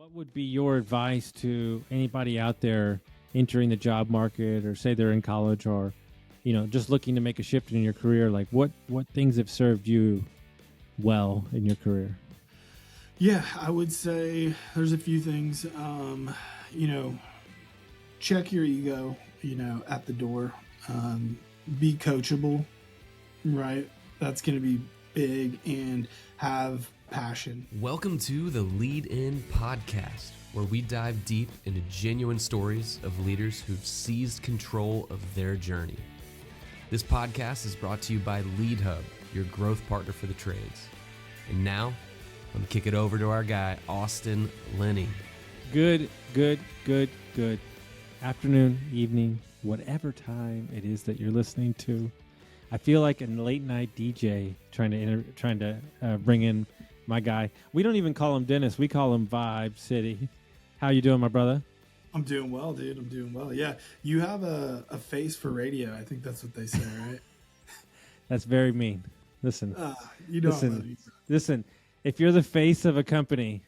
What would be your advice to anybody out there entering the job market, or say they're in college, or just looking to make a shift in your career? Like what things have served you well in your career? Yeah, I would say there's a few things. You know, check your ego, at the door. Be coachable, right? That's going to be big, and have passion. Welcome to the Lead In podcast, where we dive deep into genuine stories of leaders who've seized control of their journey. This podcast is brought to you by Lead Hub, your growth partner for the trades. And now, let me kick it over to our guy, Austin Lenny. Good afternoon, evening, whatever time it is that you're listening to. I feel like a late night DJ trying to bring in my guy. We don't even call him Dennis. We call him Vibe City. How you doing, my brother? I'm doing well, dude. I'm doing well. Yeah, you have a face for radio. I think that's what they say, right? That's very mean. Listen, listen. If you're the face of a company,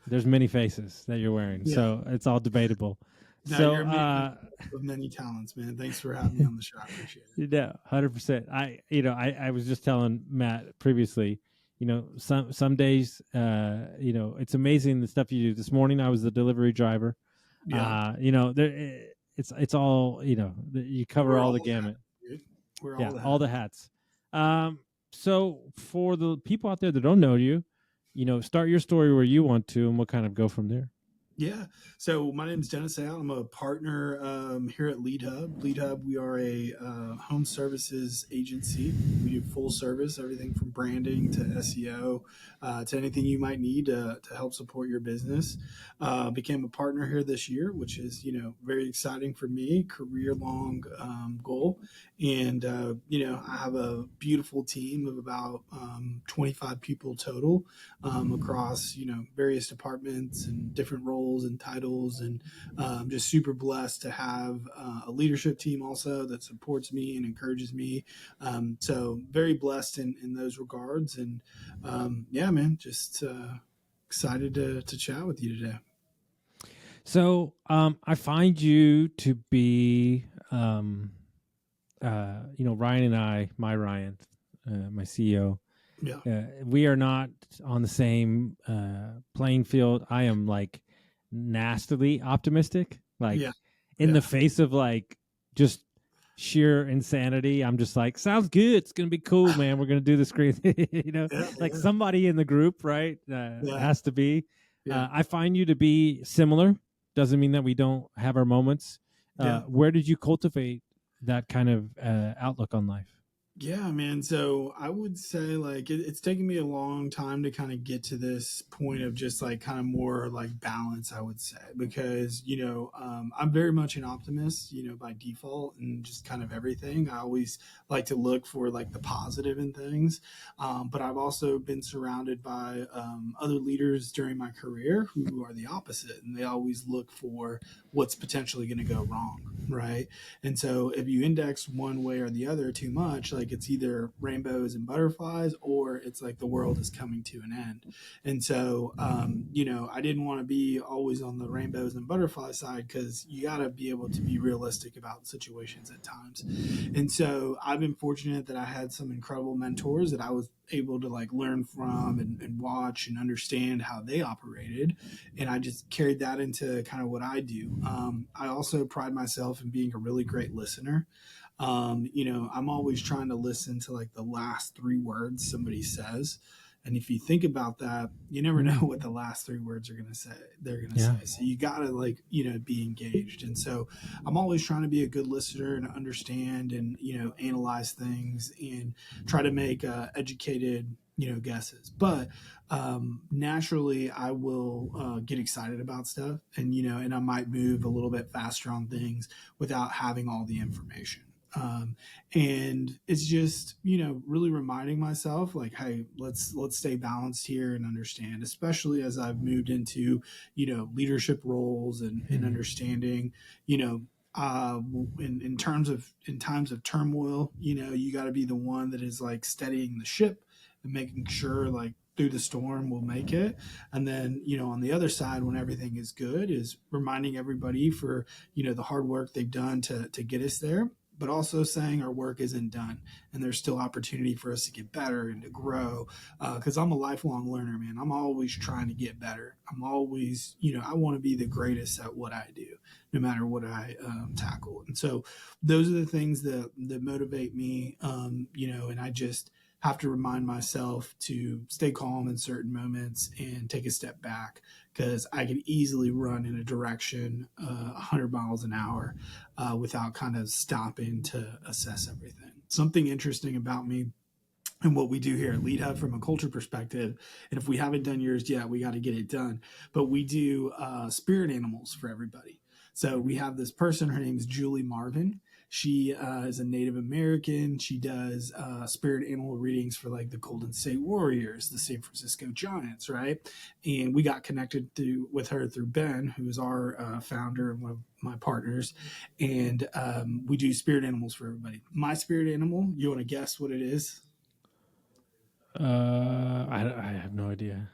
there's many faces that you're wearing, so it's all debatable. No, so you're a man of many talents, man. Thanks for having me on the show. I appreciate it. Yeah, 100%. I was just telling Matt previously, some days, it's amazing the stuff you do. This morning I was the delivery driver. Yeah. It's all, you cover all the gamut. We're all the hats. So for the people out there that don't know you, start your story where you want to, and we'll kind of go from there. Yeah. So my name is Dennis Ayotte. I'm a partner here at Lead Hub. Lead Hub, we are a home services agency. We do full service, everything from branding to SEO to anything you might need to help support your business. Became a partner here this year, which is, very exciting for me, career-long goal. And, I have a beautiful team of about 25 people total across, various departments and different roles and titles, and just super blessed to have a leadership team also that supports me and encourages me. So very blessed in those regards, and yeah, man, just excited to chat with you today. So I find you to be, Ryan and I, my CEO. Yeah. We are not on the same playing field. I am like nastily optimistic, in the face of just sheer insanity. I'm just like, sounds good. It's gonna be cool, man. We're gonna do this crazy, somebody in the group, right? Has to be. Yeah. I find you to be similar. Doesn't mean that we don't have our moments. Where did you cultivate that kind of outlook on life? Yeah, man. So I would say it's taken me a long time to kind of get to this point of just kind of more balance, I would say, because, I'm very much an optimist, by default, and just kind of everything. I always like to look for the positive in things. But I've also been surrounded by other leaders during my career who are the opposite, and they always look for what's potentially going to go wrong. Right. And so if you index one way or the other too much, it's either rainbows and butterflies, or it's the world is coming to an end. And so, I didn't want to be always on the rainbows and butterfly side, because you got to be able to be realistic about situations at times. And so I've been fortunate that I had some incredible mentors that I was able to learn from and watch and understand how they operated. And I just carried that into kind of what I do. I also pride myself in being a really great listener. I'm always trying to listen to the last three words somebody says. And if you think about that, you never know what the last three words are going to say. They're going to say. So you got to be engaged. And so I'm always trying to be a good listener and understand and, analyze things and try to make educated, guesses. But naturally, I will get excited about stuff, and, and I might move a little bit faster on things without having all the information. And it's just, really reminding myself hey, let's stay balanced here and understand, especially as I've moved into, leadership roles and understanding, in times of turmoil, you got to be the one that is steadying the ship and making sure through the storm, we'll make it. And then, on the other side, when everything is good, is reminding everybody for, the hard work they've done to get us there, but also saying our work isn't done and there's still opportunity for us to get better and to grow. Because I'm a lifelong learner, man. I'm always trying to get better. I'm always, I want to be the greatest at what I do, no matter what I tackle. And so those are the things that motivate me, and I just have to remind myself to stay calm in certain moments and take a step back, because I could easily run in a direction 100 miles an hour without kind of stopping to assess everything. Something interesting about me and what we do here at Lead Hub from a culture perspective, and if we haven't done yours yet, we got to get it done, but we do spirit animals for everybody. So we have this person, her name is Julie Marvin. She is a Native American. She does spirit animal readings for like the Golden State Warriors, the San Francisco Giants, right? And we got connected with her through Ben, who is our founder and one of my partners. And we do spirit animals for everybody. My spirit animal, you want to guess what it is? I have no idea.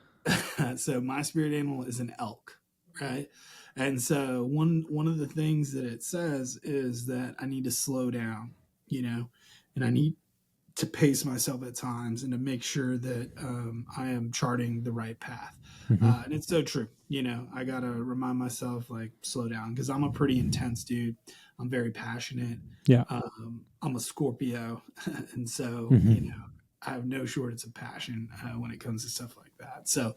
So my spirit animal is an elk, right? And so one of the things that it says is that I need to slow down, and I need to pace myself at times and to make sure that I am charting the right path. And it's so true. I got to remind myself, like, slow down, because I'm a pretty intense dude. I'm very passionate. Yeah. I'm a Scorpio. And so, I have no shortage of passion when it comes to stuff like that. So,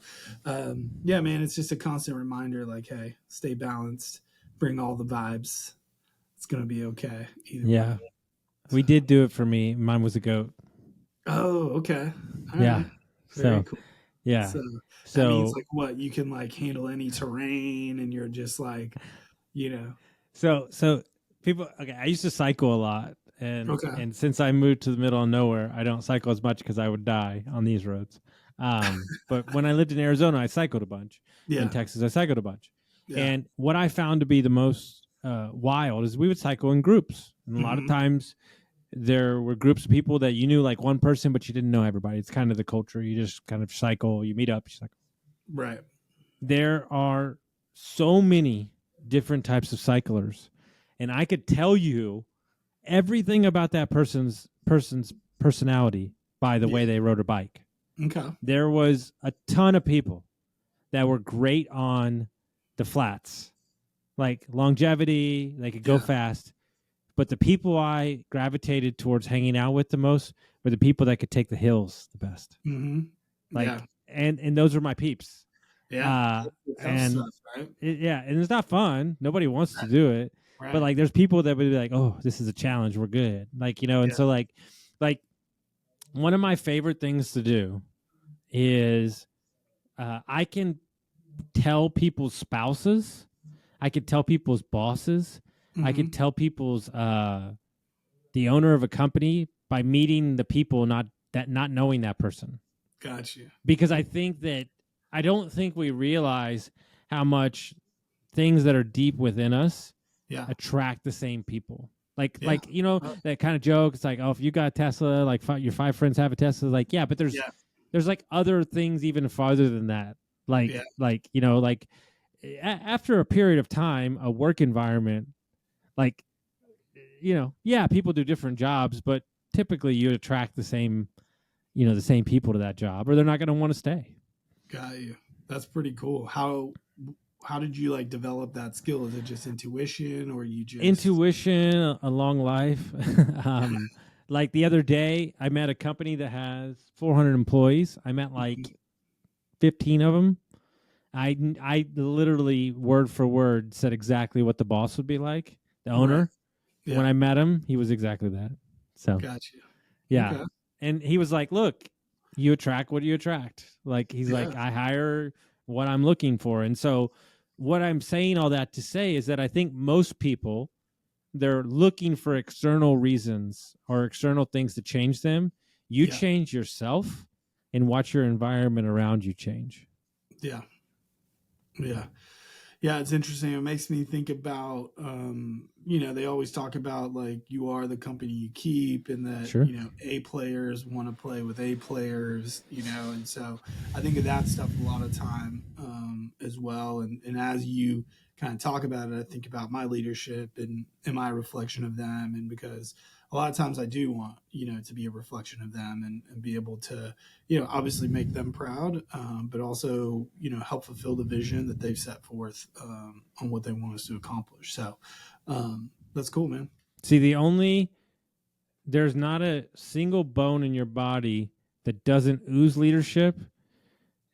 yeah, man, it's just a constant reminder, like, hey, stay balanced, bring all the vibes. It's going to be okay. Either way. We did do it for me. Mine was a goat. Oh, okay. All yeah. Right. Very cool. Yeah. So that means like what? You can like handle any terrain and you're just like, So people, okay, I used to cycle a lot. And since I moved to the middle of nowhere, I don't cycle as much because I would die on these roads. But when I lived in Arizona, I cycled a bunch. Yeah. In Texas, I cycled a bunch. Yeah. And what I found to be the most wild is we would cycle in groups. And a lot of times there were groups of people that you knew like one person, but you didn't know everybody. It's kind of the culture. You just kind of cycle, you meet up, you cycle. Right. There are so many different types of cyclers. And I could tell you everything about that person's personality by the way they rode a bike. Okay. There was a ton of people that were great on the flats, like longevity, they could go fast. But the people I gravitated towards hanging out with the most were the people that could take the hills the best. And those were my peeps. Yeah. And stuff, right? And it's not fun. Nobody wants to do it. Right. But like, there's people that would be like, "Oh, this is a challenge. We're good." Like, and so like one of my favorite things to do is I can tell people's spouses, I could tell people's bosses, I could tell people's the owner of a company by meeting the people, not knowing that person. Gotcha. Because I don't think we realize how much things that are deep within us attract the same people. Like that kind of joke. It's like, oh, if you got a Tesla, like your 5 friends have a Tesla. Like, yeah, but there's like other things even farther than that. After a period of time, a work environment, like, people do different jobs, but typically you attract the same people to that job, or they're not going to want to stay. Got you. That's pretty cool. How did you like develop that skill? Is it just intuition, or you just intuition, a long life? Like the other day, I met a company that has 400 employees. I met like 15 of them. I literally word for word said exactly what the boss would be like, the owner. Right. Yeah. When I met him, he was exactly that. So gotcha. Yeah. Okay. And he was like, look, you attract what you attract. Like, he's like, I hire what I'm looking for. And so what I'm saying all that to say is that I think most people, they're looking for external reasons or external things to change them. You change yourself and watch your environment around you change. Yeah. Yeah. Yeah, it's interesting. It makes me think about, they always talk about like you are the company you keep, and that, Sure. A players want to play with A players, and so I think of that stuff a lot of time as well. And as you kind of talk about it, I think about my leadership and my reflection of them. And because a lot of times I do want, to be a reflection of them and be able to, obviously make them proud, but also, help fulfill the vision that they've set forth on what they want us to accomplish. So that's cool, man. See, there's not a single bone in your body that doesn't ooze leadership.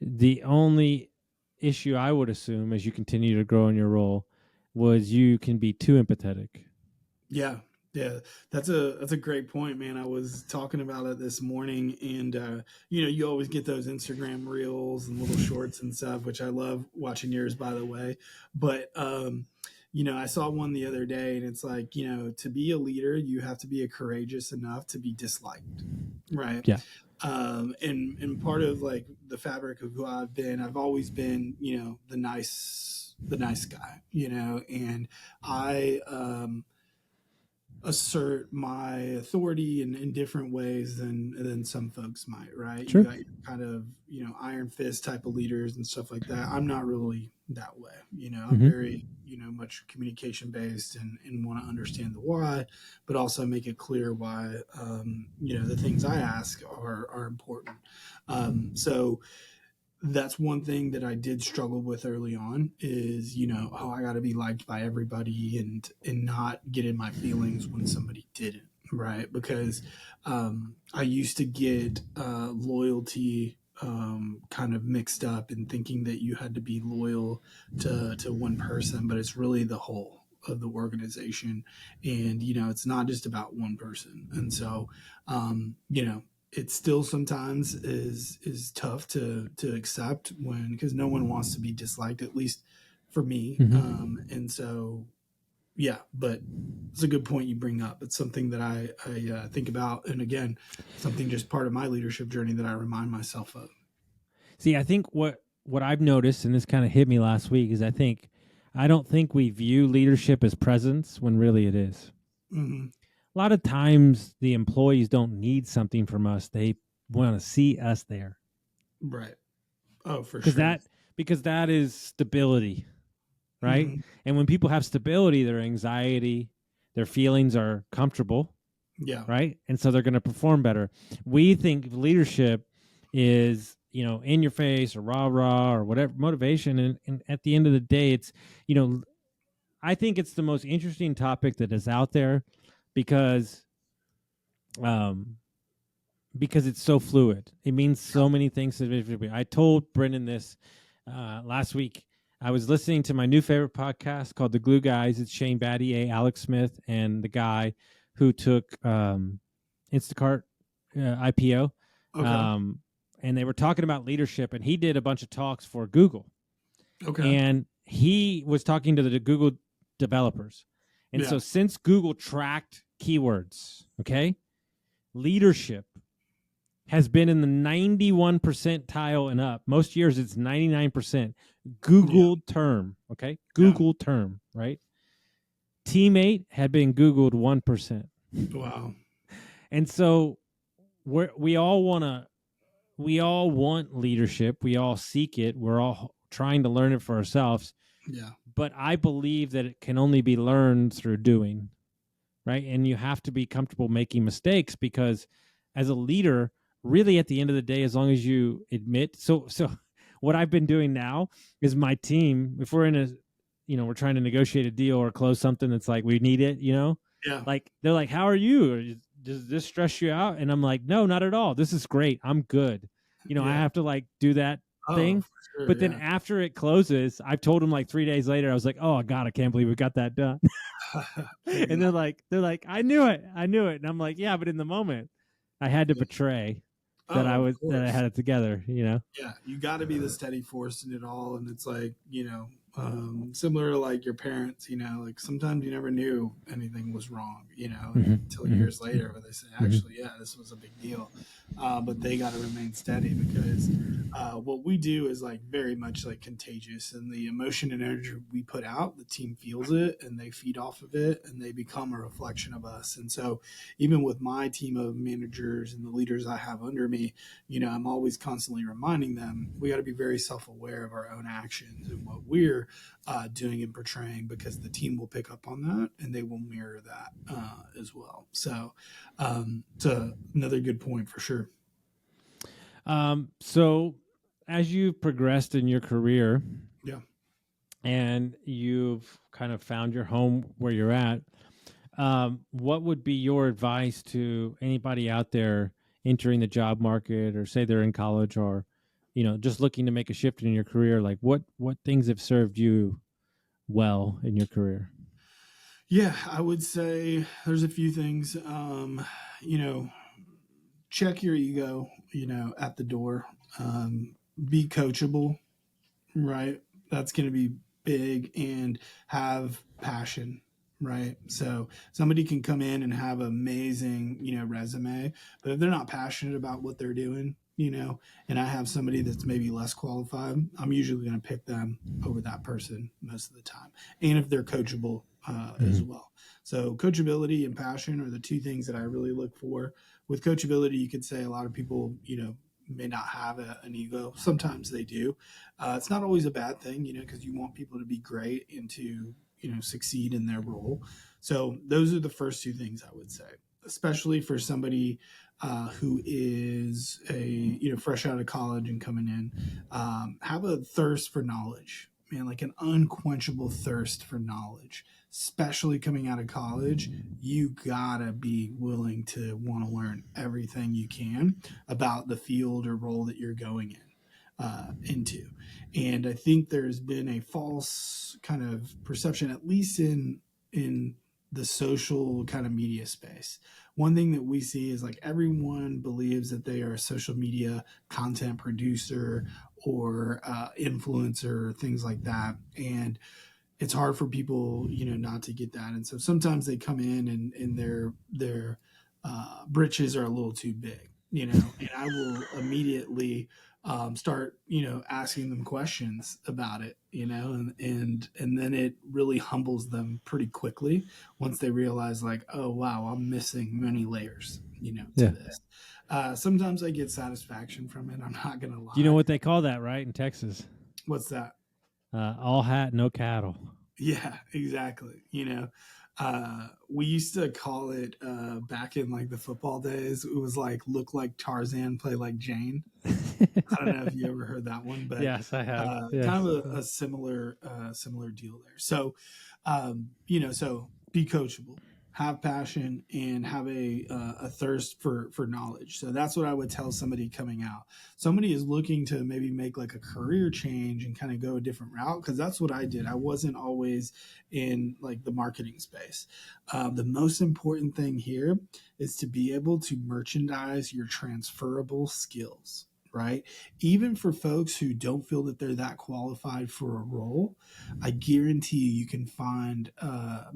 The only issue I would assume as you continue to grow in your role was you can be too empathetic. Yeah. Yeah, that's a great point, man. I was talking about it this morning, and you always get those Instagram reels and little shorts and stuff, which I love watching yours, by the way. But I saw one the other day, and it's like, to be a leader, you have to be courageous enough to be disliked, right? Yeah. And part of like the fabric of who I've always been, the nice guy, and I assert my authority in different ways than some folks might, right? Sure. You got your kind of, iron fist type of leaders and stuff like that. I'm not really that way. I'm very, much communication based and want to understand the why, but also make it clear why, the things I ask are important. So that's one thing that I did struggle with early on is, I got to be liked by everybody and not get in my feelings when somebody didn't, right? Because I used to get loyalty kind of mixed up in thinking that you had to be loyal to one person, but it's really the whole of the organization. And, it's not just about one person. And so, it still sometimes is tough to accept because no one wants to be disliked, at least for me. And so but it's a good point you bring up. It's something that I think about, and again, something just part of my leadership journey that I remind myself of. See, I think what I've noticed, and this kind of hit me last week, is I don't think we view leadership as presence when really it is. Mm-hmm. A lot of times the employees don't need something from us. They want to see us there. Right. Oh, for sure. Because that is stability, right? Mm-hmm. And when people have stability, their anxiety, their feelings are comfortable. Yeah. Right. And so they're going to perform better. We think leadership is, in your face or rah, or whatever motivation. And at the end of the day, it's, I think it's the most interesting topic that is out there because it's so fluid. It means so many things to everybody. I told Brendan this last week. I was listening to my new favorite podcast called The Glue Guys. It's Shane Battier, Alex Smith, and the guy who took Instacart IPO. Okay. And they were talking about leadership, and he did a bunch of talks for Google. Okay. And he was talking to the Google developers. And so since Google tracked keywords, okay, leadership has been in the 91 percentile and up. Most years it's 99%. Googled term, okay? Googled term, right? Teammate had been Googled 1%. Wow. And so we all want leadership. We all seek it. We're all trying to learn it for ourselves. Yeah. But I believe that it can only be learned through doing, right? And you have to be comfortable making mistakes because as a leader, really at the end of the day, as long as you admit, so what I've been doing now is my team, if we're in a, we're trying to negotiate a deal or close something that's like, we need it, like they're like, how are you? Or does this stress you out? And I'm like, no, not at all. This is great. I'm good. I have to like do that thing. Sure, but then after it closes, I've told them like 3 days later, I was like, oh God, I can't believe we got that done. And they're like, I knew it. And I'm like, yeah, but in the moment I had to betray that that I had it together, Yeah. You got to be the steady force in it all. And it's like, Similar to like your parents, like sometimes you never knew anything was wrong, Mm-hmm. until Mm-hmm. years later where they say, actually, yeah, this was a big deal. But they got to remain steady because what we do is like very much like contagious, and the emotion and energy we put out, the team feels it and they feed off of it and they become a reflection of us. And so even with my team of managers and the leaders I have under me, I'm always constantly reminding them we got to be very self-aware of our own actions and what we're doing and portraying, because the team will pick up on that and they will mirror that as well. So it's another good point for sure. So as you've progressed in your career, Yeah. and you've kind of found your home where you're at, what would be your advice to anybody out there entering the job market, or say they're in college, or just looking to make a shift in your career? Like what things have served you well in your career? Yeah, I would say there's a few things. You know, check your ego, at the door. Be coachable, right? That's going to be big, and have passion, right? So somebody can come in and have an amazing, resume, but if they're not passionate about what they're doing, and I have somebody that's maybe less qualified, I'm usually going to pick them over that person most of the time. And if they're coachable as well. So coachability and passion are the two things that I really look for. With coachability, you could say a lot of people, may not have an ego. Sometimes they do. It's not always a bad thing, because you want people to be great and to, succeed in their role. So those are the first two things I would say, especially for somebody who is fresh out of college and coming in. Have a thirst for knowledge, man, like an unquenchable thirst for knowledge. Especially coming out of college, you gotta be willing to want to learn everything you can about the field or role that you're going into. And I think there's been a false kind of perception, at least in the social kind of media space. One thing that we see is like everyone believes that they are a social media content producer or influencer or things like that, and it's hard for people, not to get that. And so sometimes they come in and their britches are a little too big, and I will immediately start, asking them questions about it, and then it really humbles them pretty quickly once they realize like, oh, wow, I'm missing many layers, to this. Sometimes I get satisfaction from it. I'm not going to lie. You know what they call that, right, in Texas? What's that? All hat, no cattle. Yeah, exactly. We used to call it back in like the football days. It was like look like Tarzan, play like Jane. I don't know if you ever heard that one, but yes, I have. kind of a similar deal there. So, so be coachable, have passion, and have a thirst for knowledge. So that's what I would tell somebody coming out. Somebody is looking to maybe make like a career change and kind of go a different route, because that's what I did. I wasn't always in like the marketing space. The most important thing here is to be able to merchandise your transferable skills, right? Even for folks who don't feel that they're that qualified for a role, I guarantee you can find,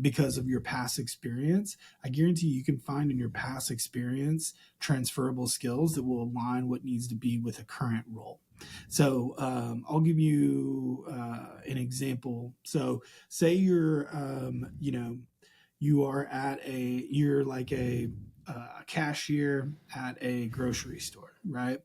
because of your past experience, I guarantee you can find in your past experience transferable skills that will align what needs to be with a current role. So I'll give you an example. So say you're like a cashier at a grocery store, right?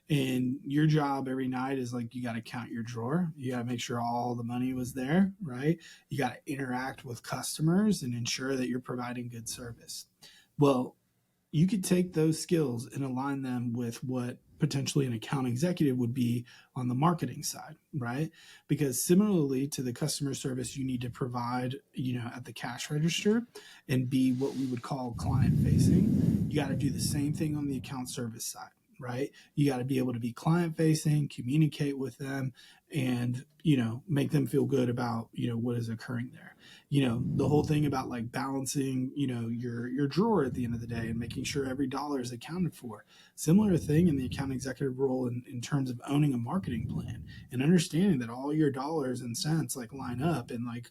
And your job every night is like you got to count your drawer. You got to make sure all the money was there, right? You got to interact with customers and ensure that you're providing good service. Well, you could take those skills and align them with what potentially an account executive would be on the marketing side, right? Because similarly to the customer service you need to provide, at the cash register and be what we would call client facing, you got to do the same thing on the account service side, right? You got to be able to be client facing, communicate with them, and, make them feel good about, what is occurring there. The whole thing about like balancing, your drawer at the end of the day and making sure every dollar is accounted for. Similar thing in the account executive role in terms of owning a marketing plan and understanding that all your dollars and cents like line up, and like,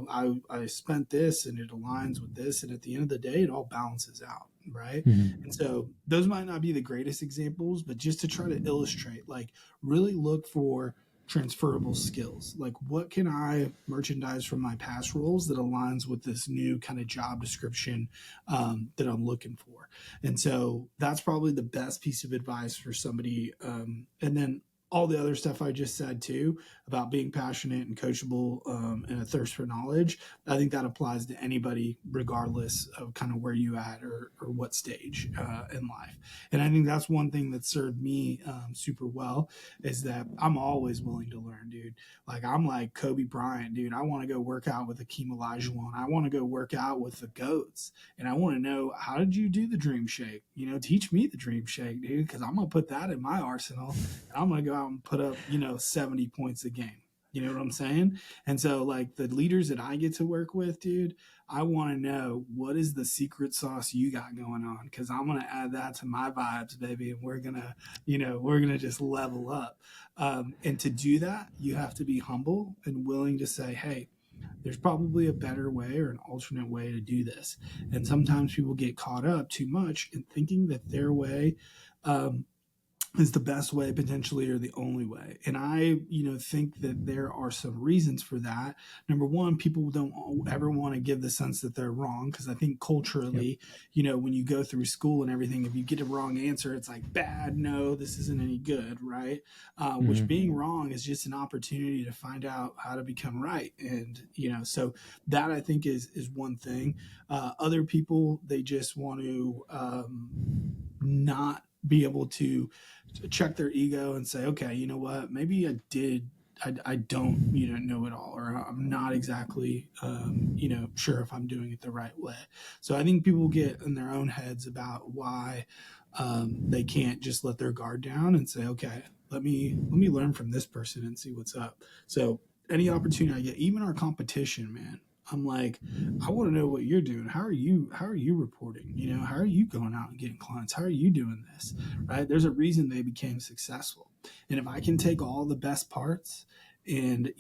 I spent this and it aligns with this, and at the end of the day it all balances out, right? Mm-hmm. And so those might not be the greatest examples, but just to try to illustrate, like, really look for transferable skills. Like, what can I merchandise from my past roles that aligns with this new kind of job description that I'm looking for? And so that's probably the best piece of advice for somebody. And then all the other stuff I just said too about being passionate and coachable, and a thirst for knowledge, I think that applies to anybody regardless of kind of where you at or what stage in life. And I think that's one thing that served me super well, is that I'm always willing to learn, dude. Like, I'm like Kobe Bryant, dude. I want to go work out with Akeem Olajuwon. I want to go work out with the GOATs. And I want to know, how did you do the dream shake? Teach me the dream shake, dude, because I'm going to put that in my arsenal. And I'm going to go out and put up, 70 points a game. You know what I'm saying? And so, like, the leaders that I get to work with, dude, I want to know, what is the secret sauce you got going on? Because I'm going to add that to my vibes, baby. And we're going to just level up. And to do that, you have to be humble and willing to say, hey, there's probably a better way or an alternate way to do this. And sometimes people get caught up too much in thinking that their way is the best way potentially, or the only way. And I, think that there are some reasons for that. Number one, people don't ever want to give the sense that they're wrong, because I think culturally, when you go through school and everything, if you get a wrong answer, it's like, bad, no, this isn't any good, right? Which, being wrong is just an opportunity to find out how to become right. And, so that, I think, is one thing. Other people, they just want to not be able to check their ego and say, okay, you know what, maybe I don't, know it all, or I'm not exactly, sure if I'm doing it the right way. So I think people get in their own heads about why they can't just let their guard down and say, okay, let me learn from this person and see what's up. So any opportunity I get, even our competition, man, I'm like, I want to know what you're doing. How are you reporting? How are you going out and getting clients? How are you doing this? Right? There's a reason they became successful. And if I can take all the best parts and,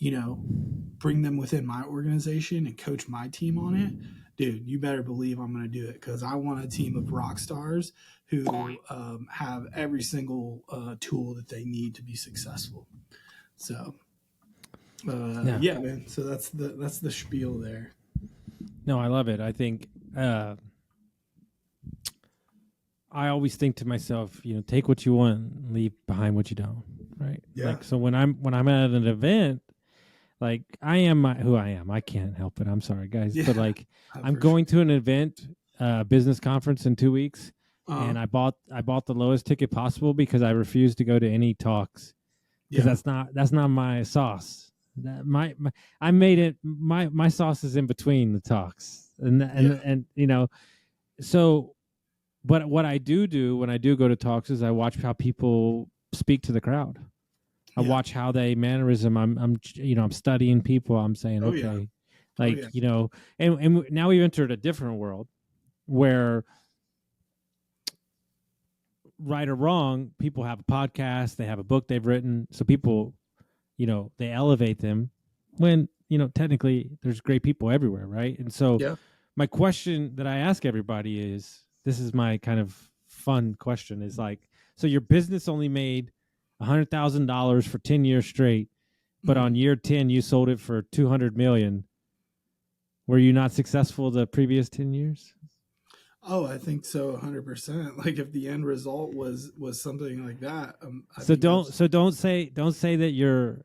bring them within my organization and coach my team on it, dude, you better believe I'm going to do it, because I want a team of rock stars who have every single tool that they need to be successful. So yeah, man. So that's the spiel there. No, I love it. I think I always think to myself, take what you want, leave behind what you don't. Right. Yeah. Like, so when I'm at an event, like, I am who I am. I can't help it. I'm sorry, guys. But like, I'm going to an event, business conference in 2 weeks, and I bought the lowest ticket possible because I refuse to go to any talks, because that's not my sauce. That I made it. My sauce is in between the talks, and so. But what I do when I do go to talks is I watch how people speak to the crowd. I watch how they mannerism. I'm studying people. I'm saying, and now we've entered a different world where, right or wrong, people have a podcast, they have a book they've written. So people, they elevate them, when, technically there's great people everywhere. Right. And so my question that I ask everybody is, this is my kind of fun question, is like, so your business only made $100,000 for 10 years straight, but on year 10, you sold it for $200 million. Were you not successful the previous 10 years? Oh, I think so, 100%. Like, if the end result was something like that, don't say that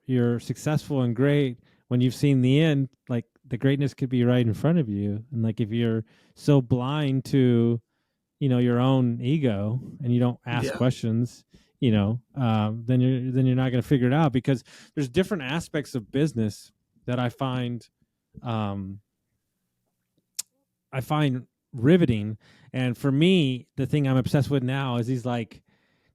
you're successful and great when you've seen the end. Like, the greatness could be right in front of you, and like, if you're so blind to, your own ego, and you don't ask questions, then you're not going to figure it out, because there's different aspects of business that I find riveting. And for me, the thing I'm obsessed with now is these, like,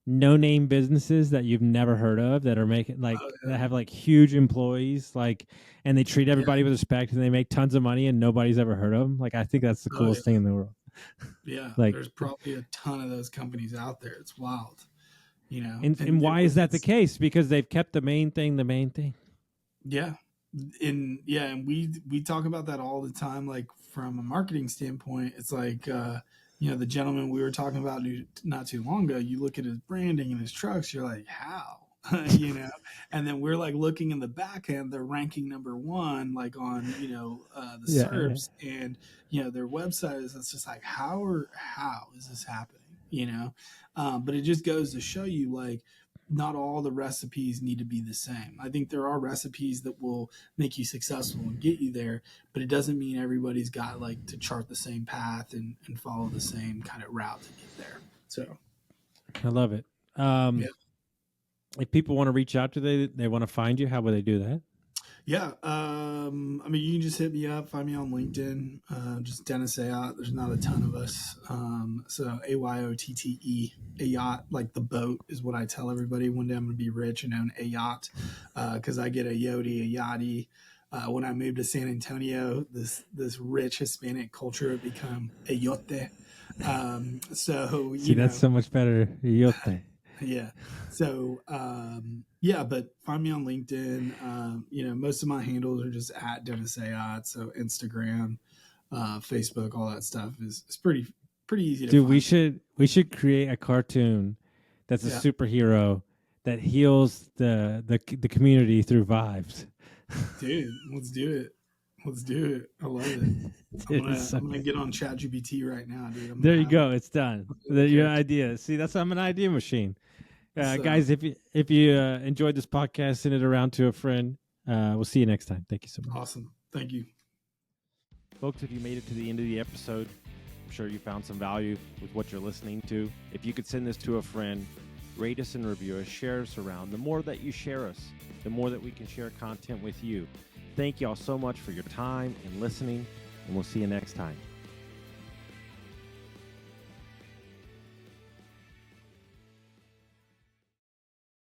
no-name businesses that you've never heard of that are making like that have like huge employees, like, and they treat everybody with respect and they make tons of money and nobody's ever heard of them. Like, I think that's the coolest thing in the world. Yeah, like, there's probably a ton of those companies out there. It's wild, And why is that the case? Because they've kept the main thing the main thing. Yeah. And we talk about that all the time. Like from a marketing standpoint, it's like, the gentleman we were talking about not too long ago, you look at his branding and his trucks, you're like, how? And then we're like looking in the back end, they're ranking number one, like on, the SERPs and, their website is, it's just like, how is this happening? But it just goes to show you, like, not all the recipes need to be the same. I think there are recipes that will make you successful and get you there, but it doesn't mean everybody's got like to chart the same path and follow the same kind of route to get there. So I love it. If people want to reach out to they want to find you, how would they do that? Yeah. You can just hit me up, find me on LinkedIn, just Dennis Ayotte. There's not a ton of us. So Ayotte, Ayotte, like the boat is what I tell everybody. One day I'm going to be rich and own a yacht, because I get a yachty. When I moved to San Antonio, this rich Hispanic culture had become Ayotte. See, that's so much better. Ayotte. Yeah. So, but find me on LinkedIn. Most of my handles are just at Dennis Ayotte. So Instagram, Facebook, all that stuff is pretty easy to find. Dude, we should create a cartoon that's a superhero that heals the community through vibes. Dude, let's do it. I love it. I'm gonna get on ChatGPT right now, dude. There you go. It's done. Your idea. See, I'm an idea machine. Guys, if you enjoyed this podcast, send it around to a friend. We'll see you next time. Thank you so much. Awesome. Thank you. Folks, if you made it to the end of the episode, I'm sure you found some value with what you're listening to. If you could send this to a friend, rate us and review us, share us around. The more that you share us, the more that we can share content with you. Thank you all so much for your time and listening, and we'll see you next time.